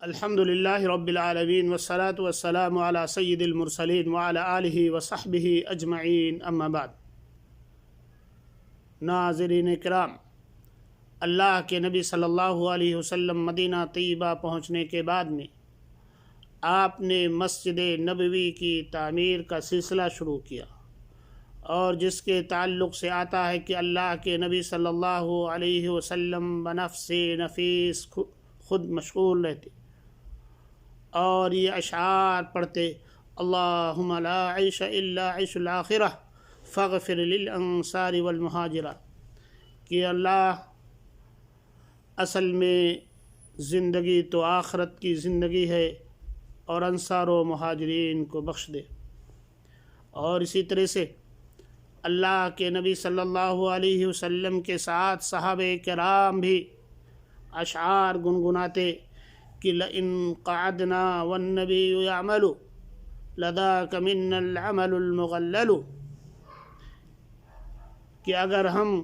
الحمد للہ رب العالمین والصلاة والسلام علی سید المرسلین وعلی آلہ وصحبہ اجمعین، اما بعد۔ ناظرین کرام، اللہ کے نبی صلی اللہ علیہ وسلم مدینہ طیبہ پہنچنے کے بعد میں آپ نے مسجد نبوی کی تعمیر کا سلسلہ شروع کیا، اور جس کے تعلق سے آتا ہے کہ اللہ کے نبی صلی اللہ علیہ وسلم بنفس نفیس خود مشغول رہتے اور یہ اشعار پڑھتے: اللہم لا عیش الا عیش الآخرہ فاغفر للانصار والمہاجرہ، کہ اللہ اصل میں زندگی تو آخرت کی زندگی ہے اور انصار و مہاجرین کو بخش دے۔ اور اسی طرح سے اللہ کے نبی صلی اللہ علیہ وسلم کے ساتھ صحابہ کرام بھی اشعار گنگناتے کہ لئن قعدنا والنبی یعمل لذاک منا العمل المغلل، کہ اگر ہم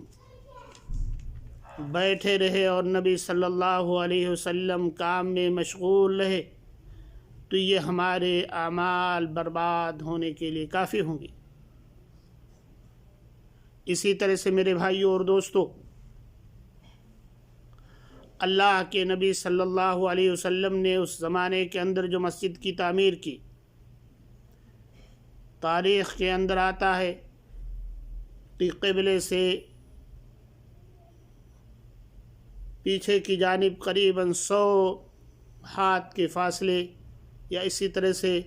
بیٹھے رہے اور نبی صلی اللہ علیہ وسلم کام میں مشغول رہے تو یہ ہمارے اعمال برباد ہونے کے لیے کافی ہوں گی۔ اسی طرح سے میرے بھائیوں اور دوستو، اللہ کے نبی صلی اللہ علیہ وسلم نے اس زمانے کے اندر جو مسجد کی تعمیر کی، تاریخ کے اندر آتا ہے کہ قبلے سے پیچھے کی جانب قریباً 100 ہاتھ کے فاصلے، یا اسی طرح سے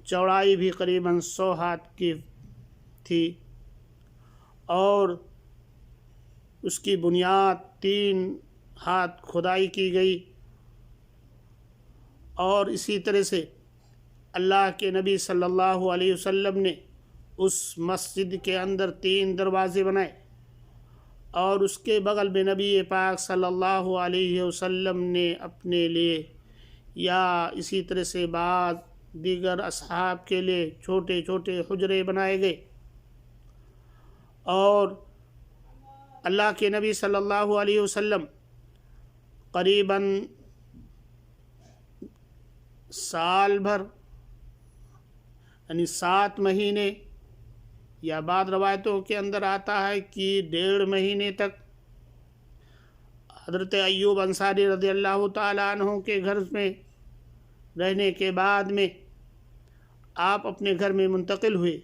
چوڑائی بھی قریباً 100 ہاتھ کی تھی، اور اس کی بنیاد 3 ہاتھ کھدائی کی گئی۔ اور اسی طرح سے اللہ کے نبی صلی اللہ علیہ وسلم نے اس مسجد کے اندر 3 دروازے بنائے، اور اس کے بغل میں نبی پاک صلی اللہ علیہ وسلم نے اپنے لیے یا اسی طرح سے بعض دیگر اصحاب کے لیے چھوٹے چھوٹے حجرے بنائے گئے۔ اور اللہ کے نبی صلی اللہ علیہ وسلم قریباً سال بھر، یعنی 7 مہینے، یا بعض روایتوں کے اندر آتا ہے کہ 1.5 مہینے تک حضرت ایوب انصاری رضی اللہ تعالیٰ عنہ کے گھر میں رہنے کے بعد میں آپ اپنے گھر میں منتقل ہوئے،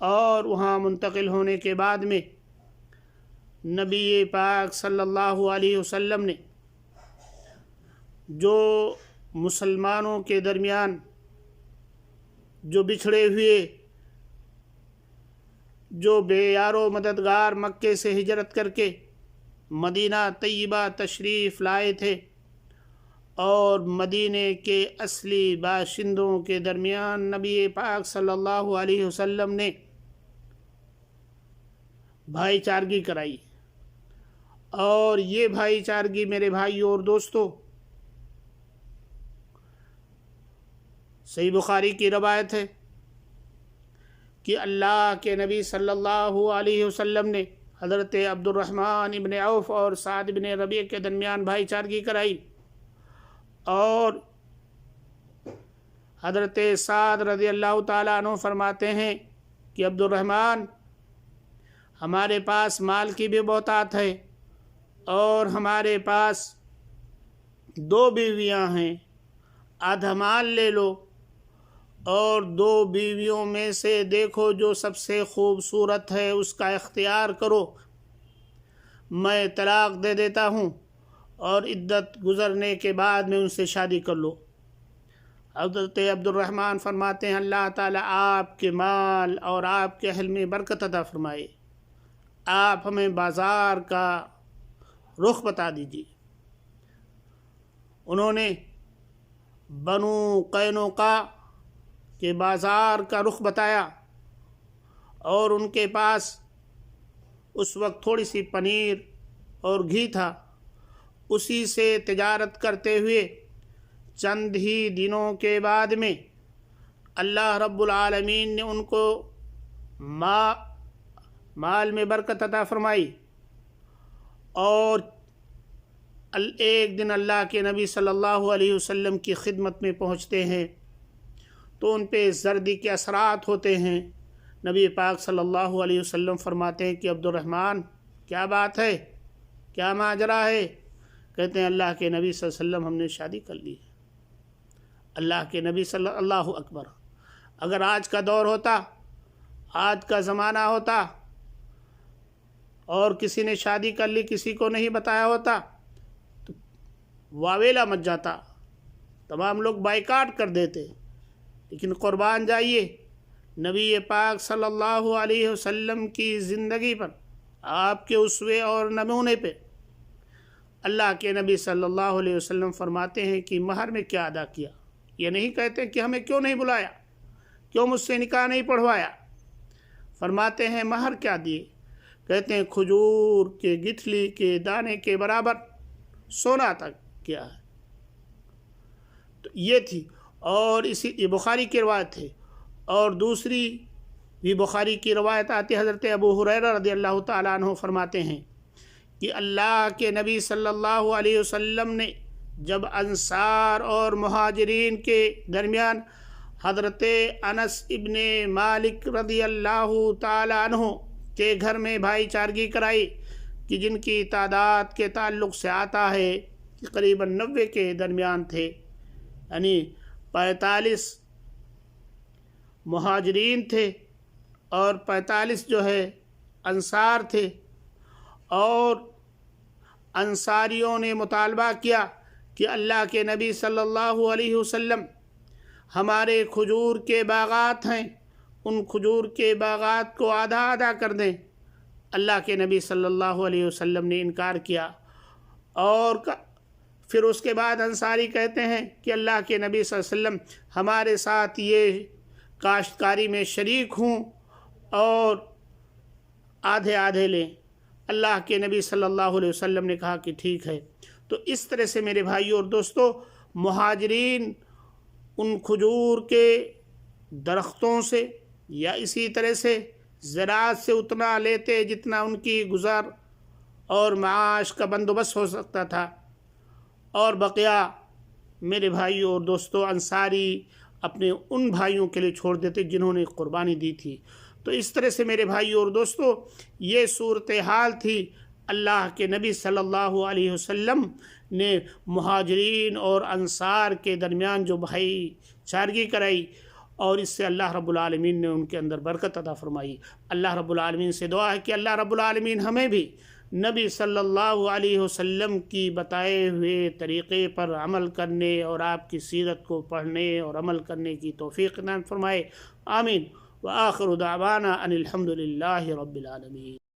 اور وہاں منتقل ہونے کے بعد میں نبی پاک صلی اللہ علیہ وسلم نے جو مسلمانوں کے درمیان جو بچھڑے ہوئے، جو بے یار و مددگار مکے سے ہجرت کر کے مدینہ طیبہ تشریف لائے تھے، اور مدینے کے اصلی باشندوں کے درمیان نبی پاک صلی اللہ علیہ وسلم نے بھائی چارگی کرائی۔ اور یہ بھائی چارگی میرے بھائیوں اور دوستو، صحیح بخاری کی روایت ہے کہ اللہ کے نبی صلی اللہ علیہ وسلم نے حضرت عبد الرحمن ابن عوف اور سعد بن ربیع کے درمیان بھائی چارگی کرائی، اور حضرت سعد رضی اللہ تعالیٰ عنہ فرماتے ہیں کہ عبد الرحمن، ہمارے پاس مال کی بھی بہتات ہے، اور ہمارے پاس 2 بیویاں ہیں، آدھا مال لے لو، اور 2 بیویوں میں سے دیکھو جو سب سے خوبصورت ہے اس کا اختیار کرو، میں طلاق دے دیتا ہوں، اور عدت گزرنے کے بعد میں ان سے شادی کر لو۔ حضرت عبد الرحمن فرماتے ہیں اللہ تعالیٰ آپ کے مال اور آپ کے اہل میں برکت عطا فرمائے، آپ ہمیں بازار کا رخ بتا دیجیے۔ انہوں نے بنو قینقاع کے بازار کا رخ بتایا، اور ان کے پاس اس وقت تھوڑی سی پنیر اور گھی تھا، اسی سے تجارت کرتے ہوئے چند ہی دنوں کے بعد میں اللہ رب العالمین نے ان کو مال میں برکت عطا فرمائی، اور ایک دن اللہ کے نبی صلی اللہ علیہ وسلم کی خدمت میں پہنچتے ہیں تو ان پہ زردی کے اثرات ہوتے ہیں۔ نبی پاک صلی اللہ علیہ وسلم فرماتے ہیں کہ عبد الرحمن کیا بات ہے، کیا ماجرا ہے؟ کہتے ہیں اللہ کے نبی صلی اللہ علیہ وسلم ہم نے شادی کر لی ہے۔ اللہ کے نبی صلی اللہ اکبر، اگر آج کا دور ہوتا، آج کا زمانہ ہوتا اور کسی نے شادی کر لی، کسی کو نہیں بتایا ہوتا تو واویلا مچ جاتا، تمام لوگ بائیکاٹ کر دیتے۔ لیکن قربان جائیے نبی پاک صلی اللہ علیہ وسلم کی زندگی پر، آپ کے اسوے اور نمونے پہ اللہ کے نبی صلی اللہ علیہ وسلم فرماتے ہیں کہ مہر میں کیا ادا کیا؟ یہ نہیں کہتے کہ ہمیں کیوں نہیں بلایا، کیوں مجھ سے نکاح نہیں پڑھوایا۔ فرماتے ہیں مہر کیا دیے؟ کہتے ہیں کھجور کے گٹھلی کے دانے کے برابر سونا تک کیا ہے۔ تو یہ تھی، اور یہ بخاری کی روایت ہے، اور دوسری بھی بخاری کی روایت آتی، حضرت ابو ہریرہ رضی اللہ تعالیٰ عنہ فرماتے ہیں کہ اللہ کے نبی صلی اللہ علیہ وسلم نے جب انصار اور مہاجرین کے درمیان حضرت انس ابن مالک رضی اللہ تعالیٰ عنہ کے گھر میں بھائی چارگی کرائی، کہ جن کی تعداد کے تعلق سے آتا ہے کہ قریباً 90 کے درمیان تھے، یعنی 45 مہاجرین تھے اور 45 جو ہے انصار تھے، اور انصاریوں نے مطالبہ کیا کہ اللہ کے نبی صلی اللہ علیہ وسلم ہمارے کھجور کے باغات ہیں، ان کھجور کے باغات کو آدھا آدھا کر دیں۔ اللہ کے نبی صلی اللہ علیہ وسلم نے انکار کیا، اور پھر اس کے بعد انصاری کہتے ہیں کہ اللہ کے نبی صلی اللہ علیہ وسلم ہمارے ساتھ یہ کاشتکاری میں شریک ہوں اور آدھے آدھے لیں۔ اللہ کے نبی صلی اللہ علیہ وسلم نے کہا کہ ٹھیک ہے۔ تو اس طرح سے میرے بھائیوں اور دوستوں، مہاجرین ان کھجور کے درختوں سے یا اسی طرح سے زراعت سے اتنا لیتے جتنا ان کی گزار اور معاش کا بندوبست ہو سکتا تھا، اور بقیہ میرے بھائیوں اور دوستوں انصاری اپنے ان بھائیوں کے لیے چھوڑ دیتے جنہوں نے قربانی دی تھی۔ تو اس طرح سے میرے بھائیوں اور دوستوں یہ صورتحال تھی۔ اللہ کے نبی صلی اللہ علیہ وسلم نے مہاجرین اور انصار کے درمیان جو بھائی چارگی کرائی، اور اس سے اللہ رب العالمین نے ان کے اندر برکت عطا فرمائی۔ اللہ رب العالمین سے دعا ہے کہ اللہ رب العالمین ہمیں بھی نبی صلی اللہ علیہ وسلم کی بتائے ہوئے طریقے پر عمل کرنے اور آپ کی سیرت کو پڑھنے اور عمل کرنے کی توفیق عطا فرمائے۔ آمین۔ وآخر دعوانا ان الحمد للہ رب العالمین۔